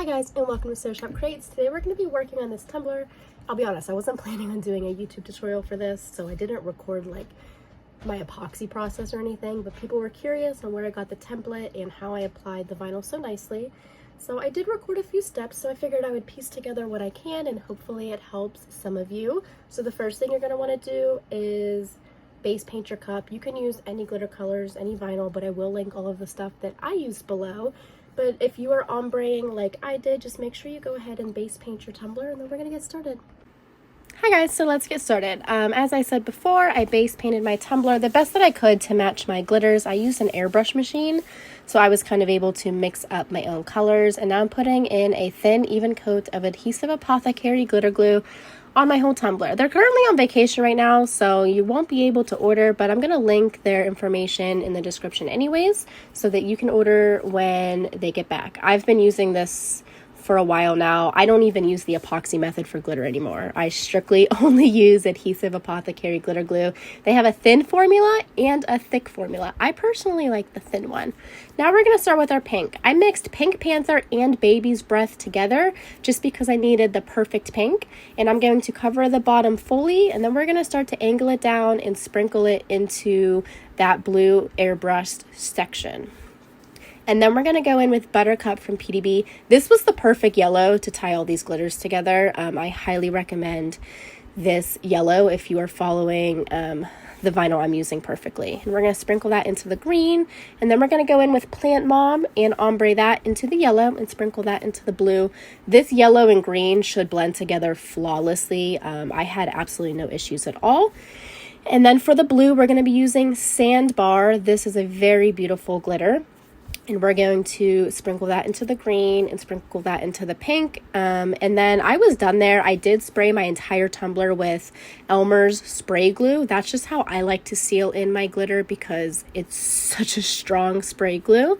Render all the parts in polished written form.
Hi guys, and welcome to CERRASSHOP Crates. Today we're going to be working on this tumbler. I'll be honest, I wasn't planning on doing a YouTube tutorial for this, so I didn't record like my epoxy process or anything, but people were curious on where I got the template and how I applied the vinyl so nicely. So I did record a few steps, so I figured I would piece together what I can and hopefully it helps some of you. So the first thing you're going to want to do is base paint your cup. You can use any glitter colors, any vinyl, but I will link all of the stuff that I used below. But if you are ombreing like I did, just make sure you go ahead and base paint your tumbler, and then we're gonna get started. Hi guys, so let's get started. As I said before, I base painted my tumbler the best that I could to match my glitters. I used an airbrush machine, so I was kind of able to mix up my own colors, and now I'm putting in a thin, even coat of adhesive apothecary glitter glue on my whole tumbler. They're currently on vacation right now, so you won't be able to order, but I'm gonna link their information in the description anyways, so that you can order when they get back. I've been using this for a while now. I don't even use the epoxy method for glitter anymore. I strictly only use adhesive apothecary glitter glue. They have a thin formula and a thick formula. I personally like the thin one. Now we're gonna start with our pink. I mixed Pink Panther and Baby's Breath together just because I needed the perfect pink, and I'm going to cover the bottom fully, and then we're gonna start to angle it down and sprinkle it into that blue airbrushed section. And then we're going to go in with Buttercup from PDB. This was the perfect yellow to tie all these glitters together. I highly recommend this yellow if you are following the vinyl I'm using perfectly. And we're going to sprinkle that into the green. And then we're going to go in with Plant Mom and ombre that into the yellow and sprinkle that into the blue. This yellow and green should blend together flawlessly. I had absolutely no issues at all. And then for the blue, we're going to be using Sandbar. This is a very beautiful glitter. And we're going to sprinkle that into the green and sprinkle that into the pink. And then I was done there. I did spray my entire tumbler with Elmer's spray glue. That's just how I like to seal in my glitter because it's such a strong spray glue.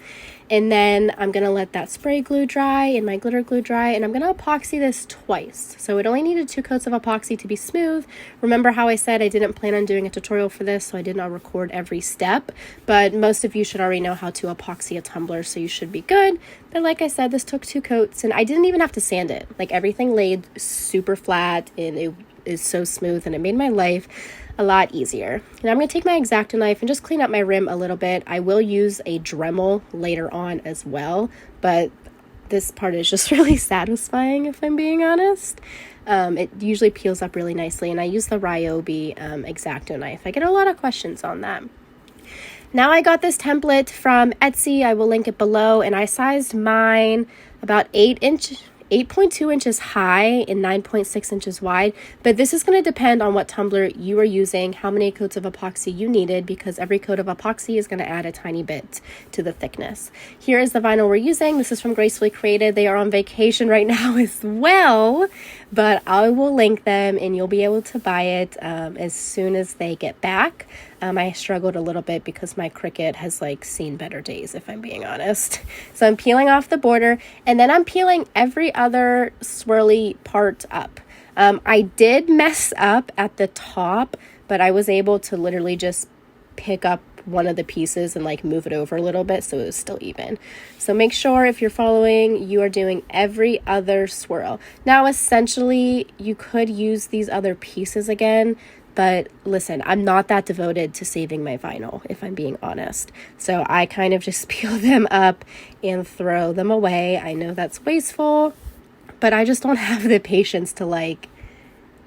And then I'm going to let that spray glue dry and my glitter glue dry, and I'm going to epoxy this twice. So it only needed 2 coats of epoxy to be smooth. Remember how I said I didn't plan on doing a tutorial for this, so I did not record every step, but most of you should already know how to epoxy a tumbler, so you should be good. But like I said, this took 2 coats, and I didn't even have to sand it. Like, everything laid super flat, and it is so smooth, and it made my life a lot easier. And I'm going to take my X-Acto knife and just clean up my rim a little bit. I will use a Dremel later on as well, but this part is just really satisfying if I'm being honest. It usually peels up really nicely, and I use the Ryobi X-Acto knife. I get a lot of questions on that. Now I got this template from Etsy. I will link it below, and I sized mine about 8.2 inches high and 9.6 inches wide, but this is going to depend on what tumbler you are using, how many coats of epoxy you needed, because every coat of epoxy is going to add a tiny bit to the thickness. Here is the vinyl we're using. This is from Gracefully Created. They are on vacation right now as well, but I will link them and you'll be able to buy it as soon as they get back. I struggled a little bit because my Cricut has seen better days, if I'm being honest. So I'm peeling off the border, and then I'm peeling every other swirly part up. I did mess up at the top, but I was able to literally just pick up one of the pieces and move it over a little bit so it was still even. So make sure if you're following, you are doing every other swirl. Now essentially you could use these other pieces again, but listen, I'm not that devoted to saving my vinyl, if I'm being honest. So I kind of just peel them up and throw them away. I know that's wasteful, but I just don't have the patience to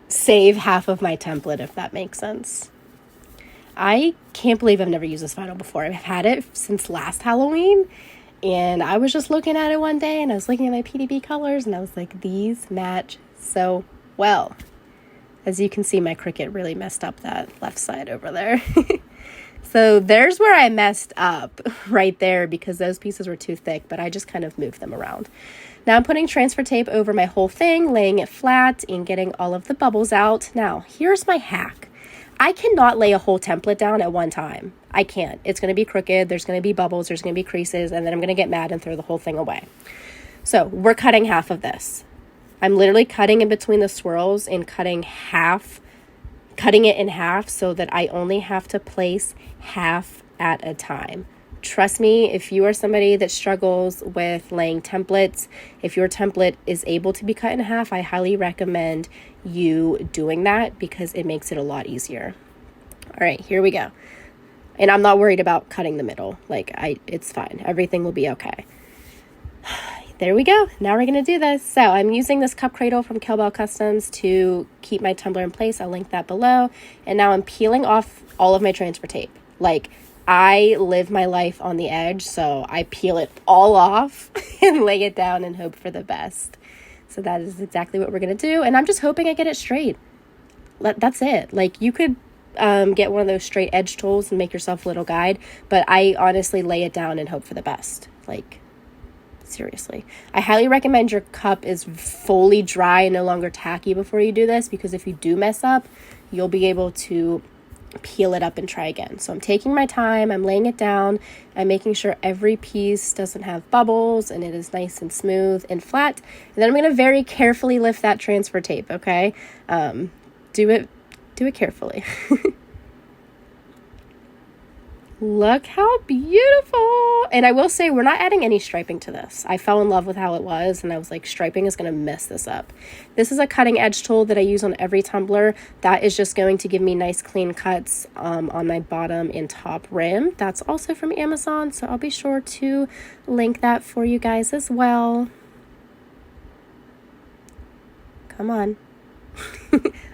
save half of my template, if that makes sense. I can't believe I've never used this vinyl before. I've had it since last Halloween, and I was just looking at it one day, and I was looking at my PDB colors, and I was like, these match so well. As you can see, my Cricut really messed up that left side over there. So there's where I messed up right there because those pieces were too thick, but I just kind of moved them around. Now I'm putting transfer tape over my whole thing, laying it flat and getting all of the bubbles out. Now, here's my hack. I cannot lay a whole template down at one time. I can't. It's going to be crooked. There's going to be bubbles. There's going to be creases, and then I'm going to get mad and throw the whole thing away. So we're cutting half of this. I'm literally cutting in between the swirls and cutting it in half so that I only have to place half at a time. trust me, if you are somebody that struggles with laying templates, if your template is able to be cut in half, I highly recommend you doing that because it makes it a lot easier. All right, here we go. And I'm not worried about cutting the middle. Like, it's fine. Everything will be okay. There we go. Now we're going to do this. So I'm using this cup cradle from Kettlebell Customs to keep my tumbler in place. I'll link that below. And now I'm peeling off all of my transfer tape. Like, I live my life on the edge, so I peel it all off and lay it down and hope for the best. So that is exactly what we're going to do. And I'm just hoping I get it straight. That's it. Like, you could get one of those straight edge tools and make yourself a little guide, but I honestly lay it down and hope for the best. Like, seriously. I highly recommend your cup is fully dry and no longer tacky before you do this, because if you do mess up, you'll be able to peel it up and try again. So I'm taking my time, I'm laying it down, I'm making sure every piece doesn't have bubbles and it is nice and smooth and flat. And then I'm going to very carefully lift that transfer tape, okay? Do it carefully. Look how beautiful. And I will say, we're not adding any striping to this. I fell in love with how it was, and I was like, striping is going to mess this up. This is a cutting edge tool that I use on every tumbler. That is just going to give me nice clean cuts on my bottom and top rim. That's also from Amazon, so I'll be sure to link that for you guys as well. Come on.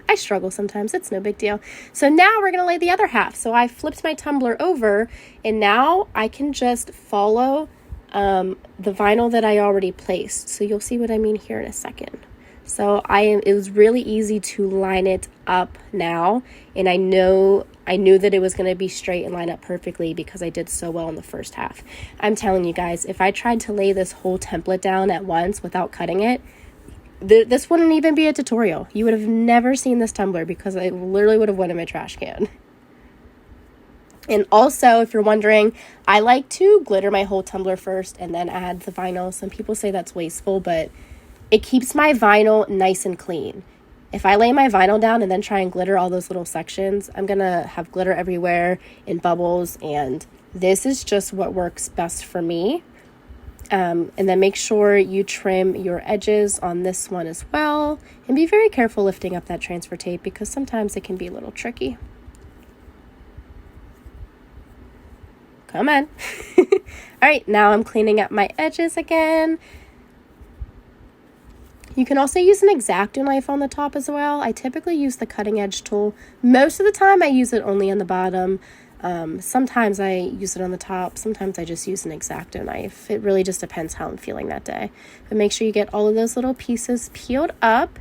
I struggle sometimes. It's no big deal. So now we're going to lay the other half. So I flipped my tumbler over, and now I can just follow the vinyl that I already placed. So you'll see what I mean here in a second. So it was really easy to line it up now, and I knew that it was going to be straight and line up perfectly because I did so well in the first half. I'm telling you guys, if I tried to lay this whole template down at once without cutting it, this wouldn't even be a tutorial. You would have never seen this tumbler because I literally would have went in my trash can. And also, if you're wondering, I like to glitter my whole tumbler first and then add the vinyl. Some people say that's wasteful, but it keeps my vinyl nice and clean. If I lay my vinyl down and then try and glitter all those little sections, I'm going to have glitter everywhere and bubbles, and this is just what works best for me. And then make sure you trim your edges on this one as well, and be very careful lifting up that transfer tape because sometimes it can be a little tricky. Come on. All right, now I'm cleaning up my edges again. You can also use an X-Acto knife on the top as well. I typically use the cutting edge tool. Most of the time I use it only on the bottom. Sometimes I use it on the top. Sometimes I just use an X-Acto knife. It really just depends how I'm feeling that day. But make sure you get all of those little pieces peeled up.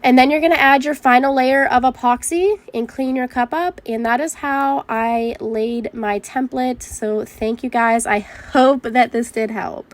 And then you're going to add your final layer of epoxy and clean your cup up. And that is how I laid my template. So thank you guys. I hope that this did help.